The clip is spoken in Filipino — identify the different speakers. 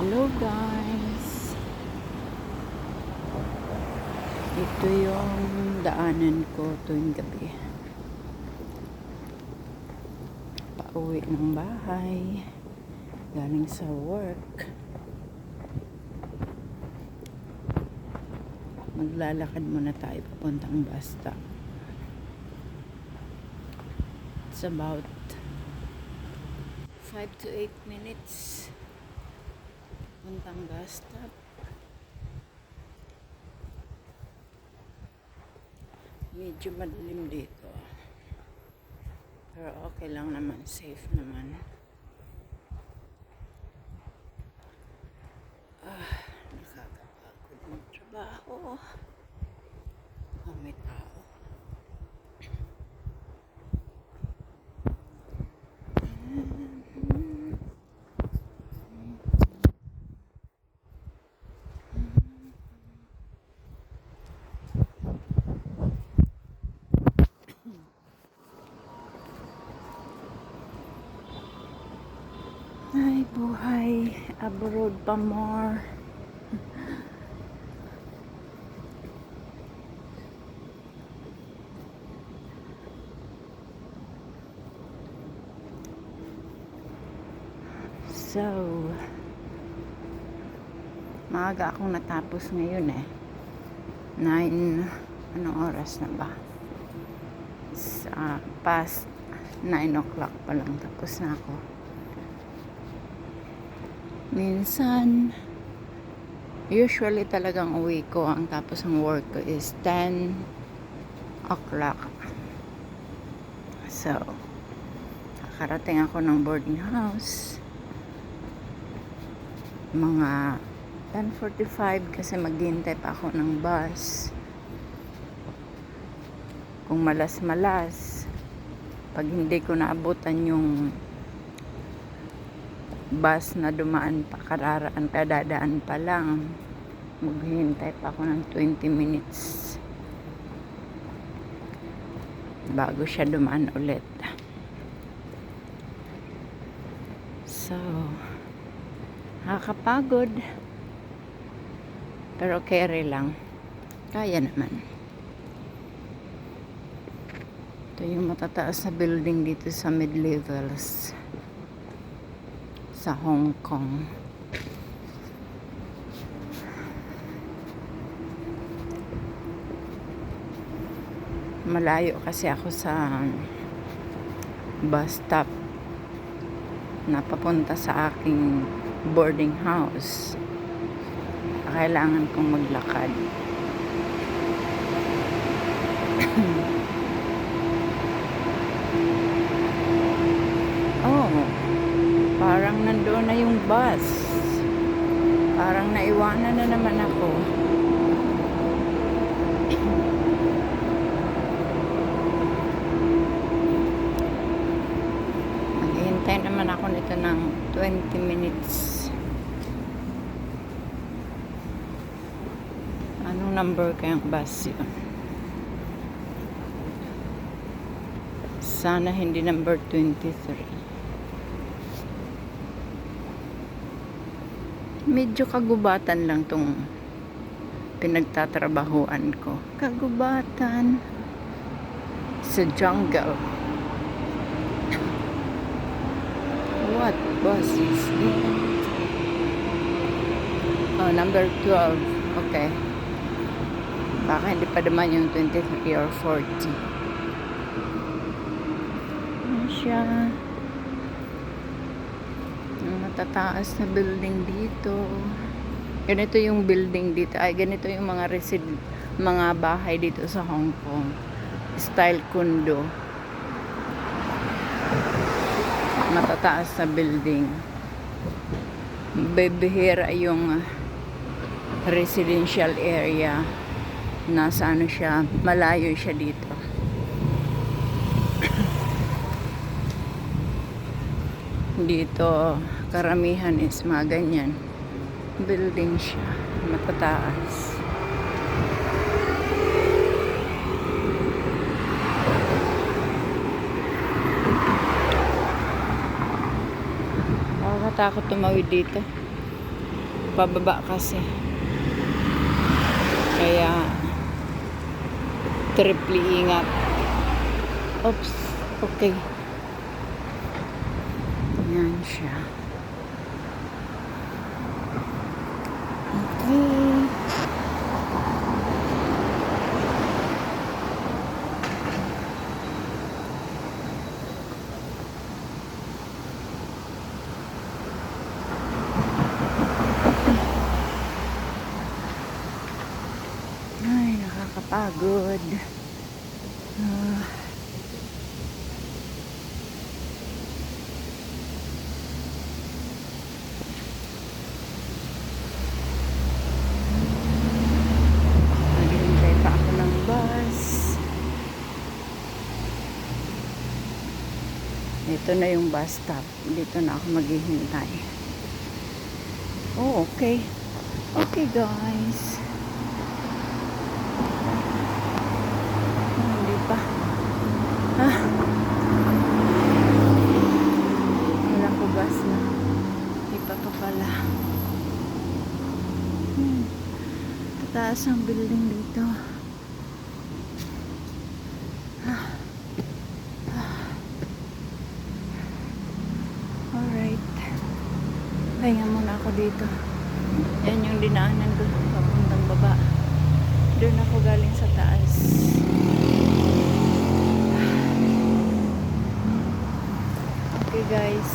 Speaker 1: Hello guys, ito yung daanan ko tuwing gabi pauwi ng bahay galing sa work. Maglalakad muna tayo papuntang bus stop. It's about 5 to 8 minutes puntang bus stop. Medyo madilim dito, pero okay lang naman, safe naman. Nakakapagod ng trabaho. May tao. Ay, buhay. Abroad pa more. So, maaga akong natapos ngayon eh. 9, anong oras na ba? Past 9 o'clock pa lang tapos na ako. Minsan, usually talagang uwi ko, ang tapos ng work ko is 10 o'clock. So, nakarating ako ng boarding house mga 10:45 kasi maghihintay pa ako ng bus. Kung malas-malas, pag hindi ko naabutan yung bus na dumaan pa, kadadaan pa lang, maghihintay pa ako ng 20 minutes bago siya dumaan ulit. So, nakakapagod, pero carry lang, kaya naman. Ito yung matataas na building dito sa mid-levels sa Hong Kong. Malayo kasi ako sa bus stop na papunta sa aking boarding house. Kailangan kong maglakad. Oh, parang nandoon na yung bus. Parang naiwanan na naman ako. Maghihintay naman ako nito ng 20 minutes. Anong number kayang bus yun? Sana hindi number 23. Medyo kagubatan lang tong pinagtatrabahuan ko. Kagubatan sa jungle. What bus is it? Oh, number 12. Okay. Baka hindi pa naman yung 23 or 40. Ano siya? Matataas na building dito. Ganito yung building dito. Ay, ganito yung mga bahay dito sa Hong Kong. Style condo. Matataas na building. bibihira yung residential area. Nasa ano siya, malayo siya dito. Dito karamihan is mga ganyan building siya, matataas. Nakakatakot tumawid dito, pababa kasi, kaya triple ingat. Oops, okay. Yan siya. Okay. Ay, nakakapagod. Naghihintay pa ako ng bus. Ito na yung bus stop. Dito na ako maghihintay. Oh, okay. Okay, guys. Hindi pa. Walang ko bus na. Hindi pa pa pala. Tataas ang building dito. Alright. Pahinga muna ako dito. Yan yung dinaanan ko papuntang baba. Doon ako galing sa taas. Okay, guys.